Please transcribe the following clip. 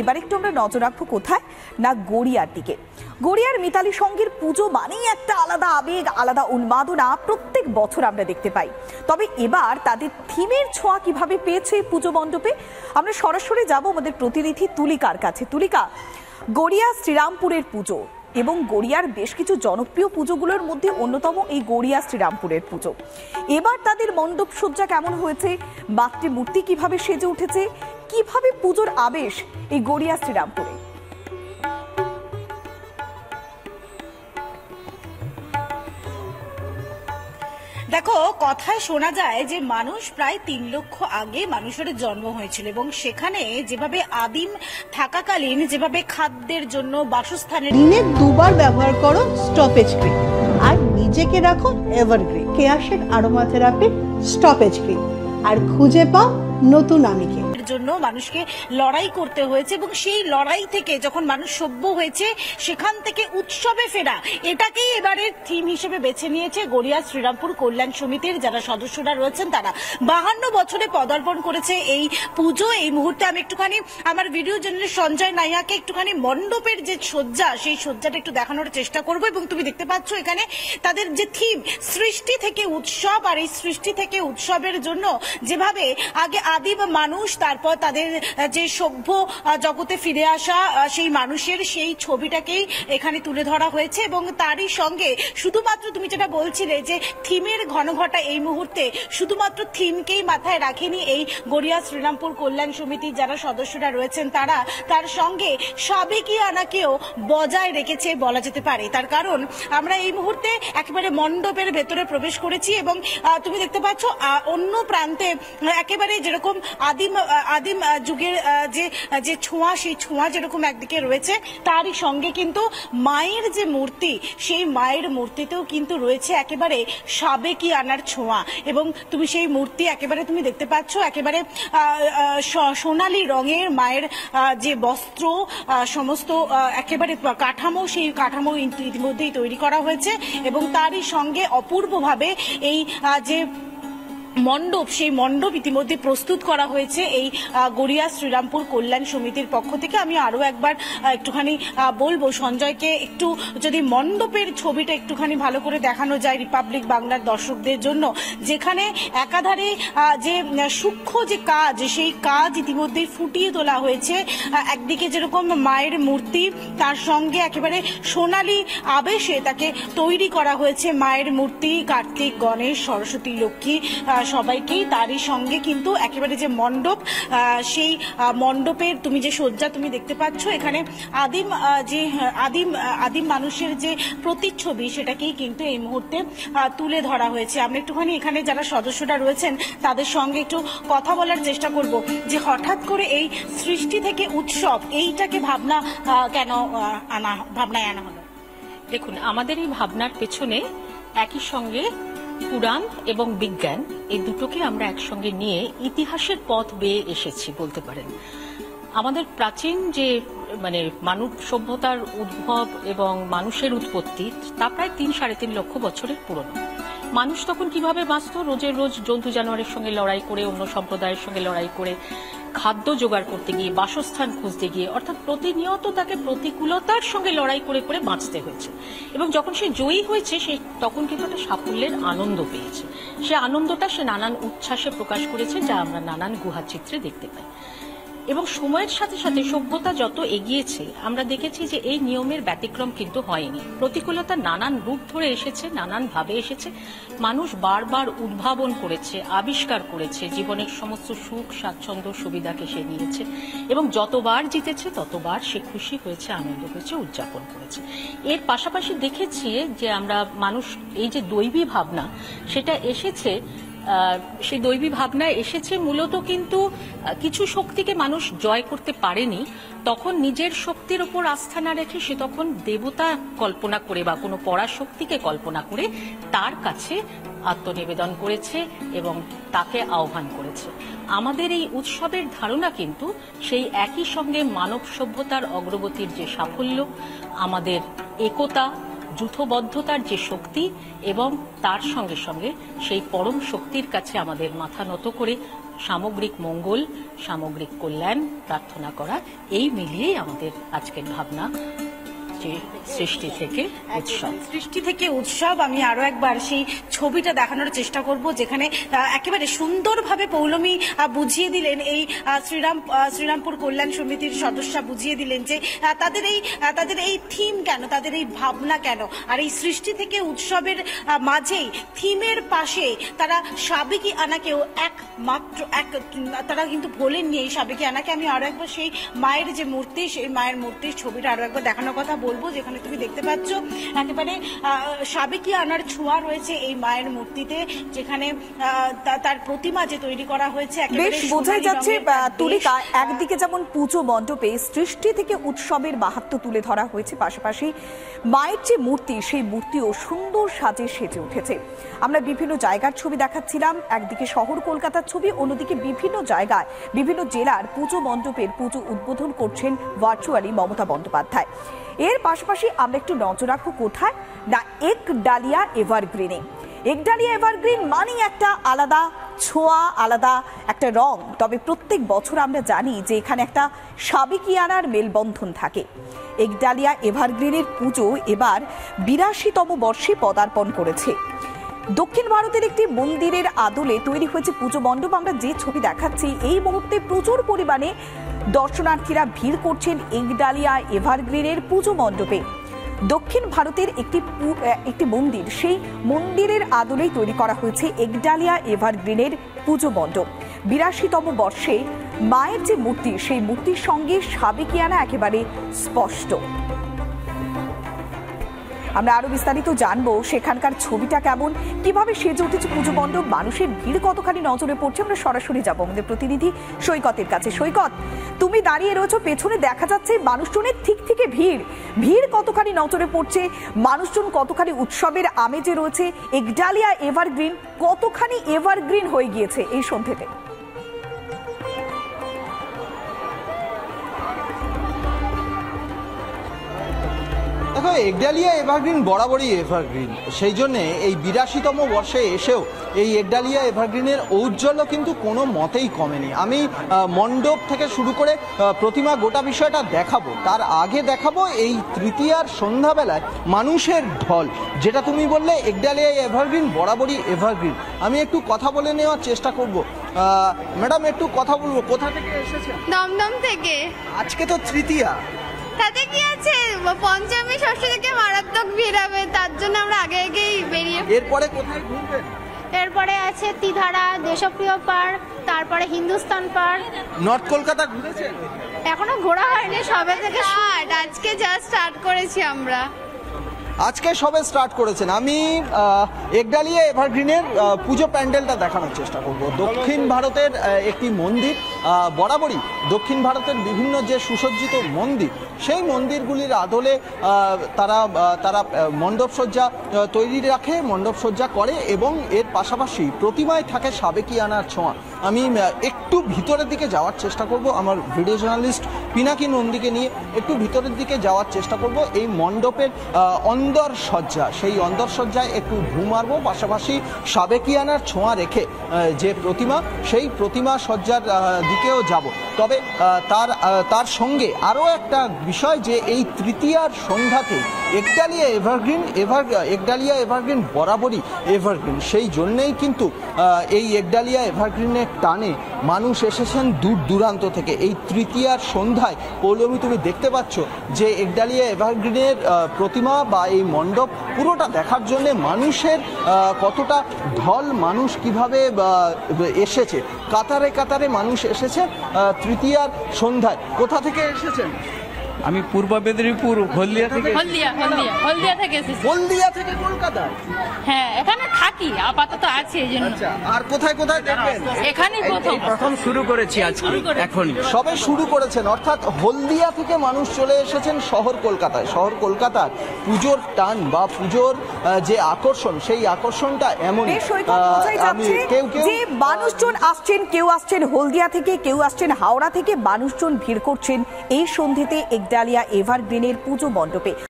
এবার একটু আমরা নজর রাখবো কোথায় না গড়িয়ার দিকে। গড়িয়ার মিতালি সঙ্গীর পুজো মানেই একটা আলাদা আবেগ, আলাদা উন্মাদনা প্রত্যেক বছর আমরা দেখতে পাই। তবে এবার তাদের থিমের ছোঁয়া কিভাবে পেয়েছে পুজো মণ্ডপে, আমরা সরাসরি যাব আমাদের প্রতিনিধি তুলিকার কাছে। তুলিকা, গড়িয়া শ্রীরামপুরের পুজো এবং গড়িয়ার বেশ কিছু জনপ্রিয় পুজোগুলোর মধ্যে অন্যতম এই গড়িয়া শ্রীরামপুরের পুজো। এবার তাদের মণ্ডপ সজ্জা কেমন হয়েছে, মাতৃমূর্তি কিভাবে সেজে উঠেছে, কিভাবে পুজোর আবেশ এই গড়িয়া শ্রীরামপুরে? দেখো, কথায় শোনা যায় যে মানুষ প্রায় 3 লক্ষ আগে মানুষের জন্ম হয়েছিল এবং সেখানে যেভাবে আদিম থাকাকালীন যেভাবে খাদ্যের জন্য বাসস্থানের দিনে 2 বার ব্যবহার করো স্টপেজ ক্রিম আর নিজেকে রাখো এভারগ্রিন কেয়াশেক আরোমা থেরাপি স্টপেজ ক্রিম আর খুঁজে পাও নতুন আমিকে। জন্য মানুষকে লড়াই করতে হয়েছে এবং সেই লড়াই থেকে যখন মানুষ সভ্য হয়েছে সেখান থেকে উৎসবে ফেরা, এটাকেই এবারের থিম হিসেবে বেছে নিয়েছে গড়িয়া শ্রীরামপুর কল্যাণ সমিতির যারা সদস্যরা রয়েছেন। তারা 52 বছরে পদার্পণ করেছে এই পুজো। এই মুহূর্তে আমি একটুখানি আমার ভিডিও জার্নালিস্ট সঞ্জয় নাইয়াকে একটুখানি মণ্ডপের যে সজ্জা, সেই সজ্জাটা একটু দেখানোর চেষ্টা করব। এবং তুমি দেখতে পাচ্ছ এখানে তাদের যে থিম, সৃষ্টি থেকে উৎসব, আর এই সৃষ্টি থেকে উৎসবের জন্য যেভাবে আগে আদিম মানুষ, তারপর তাদের যে সভ্য জগতে ফিরে আসা সেই মানুষের সেই ছবিটাকেই এখানে তুলে ধরা হয়েছে। এবং তারই সঙ্গে শুধুমাত্র তুমি যেটা বলছিলে যে থিমের ঘনঘটা, এই মুহূর্তে শুধুমাত্র থিমকেই মাথায় রাখেনি এই গড়িয়া শ্রীরামপুর কল্যাণ সমিতির যারা সদস্যরা রয়েছেন, তারা তার সঙ্গে সাবেকিয়ানাকেও বজায় রেখেছে বলা যেতে পারে। তার কারণ আমরা এই মুহূর্তে একেবারে মণ্ডপের ভেতরে প্রবেশ করেছি এবং তুমি দেখতে পাচ্ছ অন্য প্রান্তে একেবারে যেরকম আদিম যুগের যে ছোঁয়া, সেই ছোঁয়া যেরকম একদিকে রয়েছে, তারই সঙ্গে কিন্তু মায়ের যে মূর্তি, সেই মায়ের মূর্তিতেও কিন্তু রয়েছে একেবারে সাবেকিয়ানার ছোঁয়া। এবং তুমি সেই মূর্তি একেবারে তুমি দেখতে পাচ্ছ একেবারে সোনালী রঙের মায়ের যে বস্ত্র, সমস্ত একেবারে কাঠামো, সেই কাঠামো ইতিমধ্যেই তৈরি করা হয়েছে এবং তারই সঙ্গে অপূর্বভাবে এই যে মণ্ডপ, সেই মণ্ডপ ইতিমধ্যে প্রস্তুত করা হয়েছে এই গড়িয়া শ্রীরামপুর কল্যাণ সমিতির পক্ষ থেকে। আমি আরো একবার একটুখানি বলবো সঞ্জয়কে, একটু যদি মণ্ডপের ছবিটা একটুখানি ভালো করে দেখানো যায় রিপাবলিক বাংলার দর্শকদের জন্য, যেখানে একাধারে যে সূক্ষ্ম যে কাজ, সেই কাজ ইতিমধ্যেই ফুটিয়ে তোলা হয়েছে। একদিকে যেরকম মায়ের মূর্তি, তার সঙ্গে একেবারে সোনালী আবেশে তাকে তৈরি করা হয়েছে মায়ের মূর্তি, কার্তিক, গণেশ, সরস্বতী, লক্ষ্মী সবাইকেই। তারই সঙ্গে কিন্তু একেবারে যে মণ্ডপ, সেই মণ্ডপের তুমি যে সজ্জা তুমি দেখতে পাচ্ছ, এখানে আদিম মানুষের যে প্রতিচ্ছবি, সেটাকেই কিন্তু এই মুহূর্তে তুলে ধরা হয়েছে। আমরা একটুখানি এখানে যারা সদস্যরা রয়েছেন তাদের সঙ্গে একটু কথা বলার চেষ্টা করব যে হঠাৎ করে এই সৃষ্টি থেকে উৎসব, এইটাকে ভাবনায় আনা হলো। দেখুন, আমাদের এই ভাবনার পেছনে একই সঙ্গে পুরাণ এবং বিজ্ঞান, এই দুটোকে আমরা একসঙ্গে নিয়ে ইতিহাসের পথ বেয়ে এসেছি বলতে পারেন। আমাদের প্রাচীন যে মানব সভ্যতার উদ্ভব এবং মানুষের উৎপত্তি, তা প্রায় 3-3.5 লক্ষ বছরের পুরনো। মানুষ তখন কিভাবে বাঁচত? রোজের রোজ জন্তু জানোয়ারের সঙ্গে লড়াই করে, অন্য সম্প্রদায়ের সঙ্গে লড়াই করে, খাদ্য জোগাড় করতে গিয়ে, বাসস্থান খুঁজতে গিয়ে, অর্থাৎ প্রতিনিয়ত তাকে প্রতিকূলতার সঙ্গে লড়াই করে করে বাঁচতে হয়েছে। এবং যখন সে জয়ী হয়েছে, সে তখন কিন্তু একটা সাফল্যের আনন্দ পেয়েছে। সে আনন্দটা সে নানান উচ্ছ্বাসে প্রকাশ করেছে, যা আমরা নানান গুহাচিত্রে দেখতে পাই। এবং সময়ের সাথে সাথে সভ্যতা যত এগিয়েছে, আমরা দেখেছি যে এই নিয়মের ব্যতিক্রম কিন্তু হয়নি। প্রতিকূলতা নানান রূপ ধরে এসেছে, নানান ভাবে এসেছে। মানুষ বারবার উদ্ভাবন করেছে, আবিষ্কার করেছে, জীবনের সমস্ত সুখ, স্বাচ্ছন্দ্য, সুবিধাকে সে নিয়েছে এবং যতবার জিতেছে ততবার সে খুশি হয়েছে, আনন্দ হয়েছে, উদযাপন করেছে। এর পাশাপাশি দেখেছি যে আমরা মানুষ এই যে দৈবী ভাবনা, সেটা এসেছে, সেই দৈবী ভাবনা এসেছে মূলত কিন্তু কিছু শক্তিকে মানুষ জয় করতে পারেনি। তখন নিজের শক্তির উপর আস্থা না রেখে সে তখন দেবতা কল্পনা করে বা কোনো পরাশক্তিকে কল্পনা করে তার কাছে আত্মনিবেদন করেছে এবং তাকে আহ্বান করেছে। আমাদের এই উৎসবের ধারণা কিন্তু সেই একই সঙ্গে মানব সভ্যতার অগ্রগতির যে সাফল্য, আমাদের একতা, যূথবদ্ধতার যে শক্তি এবং তার সঙ্গে সঙ্গে সেই পরম শক্তির কাছে আমাদের মাথা নত করে সামগ্রিক মঙ্গল, সামগ্রিক কল্যাণ প্রার্থনা করা, এই মিলিয়েই আমাদের আজকের ভাবনা, যে সৃষ্টি থেকে উৎসব। সৃষ্টি থেকে উৎসব, আমি আরো একবার সেই ছবিটা দেখানোর চেষ্টা করব, যেখানে একেবারে সুন্দরভাবে পৌলমী বুঝিয়ে দিলেন, এই শ্রীরামপুর কল্যাণ সমিতির সদস্যা বুঝিয়ে দিলেন যে তাদের এই থিম কেন, তাদের এই ভাবনা কেন। আর এই সৃষ্টি থেকে উৎসবের মাঝেই থিমের পাশে তারা সাবেকি আনাকেও তারা কিন্তু ভোলেননি এই সাবেকি আনাকে। আমি আরো একবার সেই মায়ের যে মূর্তি, সেই মায়ের মূর্তির ছবিটা আরো একবার দেখানোর কথা বলবো, যেখানে তুমি দেখতে পাচ্ছ একেবারে সাবেকি আনার ছোঁয়া রয়েছে এই মায়ের মূর্তিতে, যেখানে তার প্রতিমা যে তৈরি করা হয়েছে বেশ বোঝাই যাচ্ছে তুলিকা, একদিকে যেমন পুজো মণ্ডপে সৃষ্টি থেকে উৎসবের মাহাত্ম্য তুলে ধরা হয়েছে, পাশাপাশি মায়ের যে মূর্তি, সেই মূর্তিও সুন্দর সাজে সেজে উঠেছে। আমরা বিভিন্ন জায়গার ছবি দেখাচ্ছিলাম, একদিকে শহর কলকাতার ছবি, অন্যদিকে বিভিন্ন জায়গায় বিভিন্ন জেলার পুজো মণ্ডপের পুজো উদ্বোধন করছেন ভার্চুয়ালি মমতা বন্দ্যোপাধ্যায়। এর পাশাপাশি আমরা একটু নজর রাখবো কোথায় না, একডালিয়া এভারগ্রিনে। একডালিয়া এভারগ্রিন মানেই একটা আলাদা ছোঁয়া, আলাদা একটা রং। তবে প্রত্যেক বছর আমরা জানি যে এখানে একটা সাবেকিয়ানার মেলবন্ধন থাকে। একডালিয়া এভারগ্রিনের পুজো এবার ৮২তম বর্ষে পদার্পণ করেছে। দক্ষিণ ভারতের একটি মন্দিরের আদলে তৈরি হয়েছে পুজো মণ্ডপ। আমরা যে ছবি দেখাচ্ছি, এই মুহূর্তে প্রচুর পরিমাণে দর্শনার্থীরা ভিড় করছেন একডালিয়া এভারগ্রিনের পুজো মণ্ডপে। দক্ষিণ ভারতের একটি মন্দির, সেই মন্দিরের আদলেই তৈরি করা হয়েছে একডালিয়া এভারগ্রিনের পুজো মণ্ডপ। ৮২তম বর্ষে মায়ের যে মূর্তি, সেই মূর্তির সঙ্গে সাবেকিয়ানা একেবারে স্পষ্ট। আমরা আরো বিস্তারিত জানবো সেখানকার ছবিটা কেমন, কিভাবে সেজে উঠেছে পুজো মণ্ডপ, মানুষের ভিড় কতখানি নজরে পড়ছে। আমরা সরাসরি যাবো আমাদের প্রতিনিধি সৈকতের কাছে। সৈকত, তুমি দাঁড়িয়ে রয়েছো, পেছনে দেখা যাচ্ছে মানুষজনের ঠিক থেকে ভিড় কতখানি নজরে পড়ছে, মানুষজন কতখানি উৎসবের আমেজে রয়েছে, একডালিয়া এভারগ্রিন কতখানি এভারগ্রিন হয়ে গিয়েছে এই সন্ধ্যেতে? দেখো, একডালিয়া এভারগ্রিন বরাবরই এভারগ্রিন, সেই জন্যে এই ৮২তম বর্ষে এসেও এই একডালিয়া এভারগ্রিনের ঔজ্জ্বল্য কিন্তু কোনো মতেই কমেনি। আমি মণ্ডপ থেকে শুরু করে প্রতিমা গোটা বিষয়টা দেখাবো, তার আগে দেখাবো এই তৃতীয়ার সন্ধ্যাবেলায় মানুষের ঢল। যেটা তুমি বললে একডালিয়া এভারগ্রিন বরাবরই এভারগ্রিন, আমি একটু কথা বলে নেওয়ার চেষ্টা করব। ম্যাডাম, একটু কথা বলবো, কোথা থেকে এসেছেন? দমদম থেকে। আজকে তো তৃতীয়া, তাতে কি আছে, পঞ্চমী ষষ্ঠী থেকে মারাত্মক ভিড় হবে, তার জন্য আমরা আগেই বেরিয়ে। এরপরে কোথায় ঘুরবেন? এরপরে আছে তিধারা, দেশপ্রিয় পার্ক, তারপরে হিন্দুস্তান পার্ক। নর্থ কলকাতা ঘুরেছেন? এখনো ঘোরা হয়নি, সবে থেকে আজকে জাস্ট স্টার্ট করেছি আমরা। আজকে সবে স্টার্ট করেছেন। আমি একডালিয়া এভারগ্রিনের পুজো প্যান্ডেলটা দেখানোর চেষ্টা করব। দক্ষিণ ভারতের একটি মন্দির, বরাবরই দক্ষিণ ভারতের বিভিন্ন যে সুসজ্জিত মন্দির, সেই মন্দিরগুলির আদলে তারা মণ্ডপসজ্জা তৈরি রাখে, মণ্ডপসজ্জা করে, এবং এর পাশাপাশি প্রতিমায় থাকে সাবেকিয়ানার ছোঁয়া। আমি একটু ভিতরের দিকে যাওয়ার চেষ্টা করব, আমার ভিডিও জার্নালিস্ট পিনাকি নন্দীকে নিয়ে একটু ভিতরের দিকে যাওয়ার চেষ্টা করব। এই মণ্ডপের অন্দরসজ্জা, সেই অন্দরসজ্জায় একটু ঘু মারবো, পাশাপাশি সাবেকিয়ানার ছোঁয়া রেখে যে প্রতিমা, সেই প্রতিমা সজ্জার দিকেও যাব। তবে তার সঙ্গে আরও একটা বিষয়, যে এই তৃতীয়ার সন্ধ্যাতে একডালিয়া এভারগ্রিন বরাবরই এভারগ্রিন, সেই জন্যেই কিন্তু এই একডালিয়া এভারগ্রিনের টানে মানুষ এসেছেন দূর দূরান্ত থেকে। এই তৃতীয়ার সন্ধ্যায় পৌলমী, তুমি দেখতে পাচ্ছ যে একডালিয়া এভারগ্রিনের প্রতিমা বা এই মণ্ডপ পুরোটা দেখার জন্য মানুষের কতটা ঢল, মানুষ কিভাবে এসেছে, কাতারে কাতারে মানুষ এসেছে তৃতীয়ার সন্ধ্যায়। কোথা থেকে এসেছেন? আমি পূর্ব মেদিনীপুর হলদিয়া থেকে। হলদিয়া থেকে এসেছি। হলদিয়া থেকে কলকাতা? হ্যাঁ, এখানে থাকি, আপাতত আছি এই জন্য। আচ্ছা, আর কোথায় কোথায় দেখবেন? এখানেই প্রথম শুরু করেছি আজকে, এখন সবে শুরু করেছেন, অর্থাৎ হলদিয়া থেকে মানুষ চলে এসেছেন শহর কলকাতায়। শহর কলকাতার পুজোর টান বা পুজোর যে আকর্ষণ, সেই আকর্ষণটা এমন মানুষজন আসছেন, কেউ আসছেন হলদিয়া থেকে, কেউ আসছেন হাওড়া থেকে, মানুষজন ভিড় করছেন এই সন্ধ্যেতে একডালিয়া এভারগ্রিনের পুজো মণ্ডপে।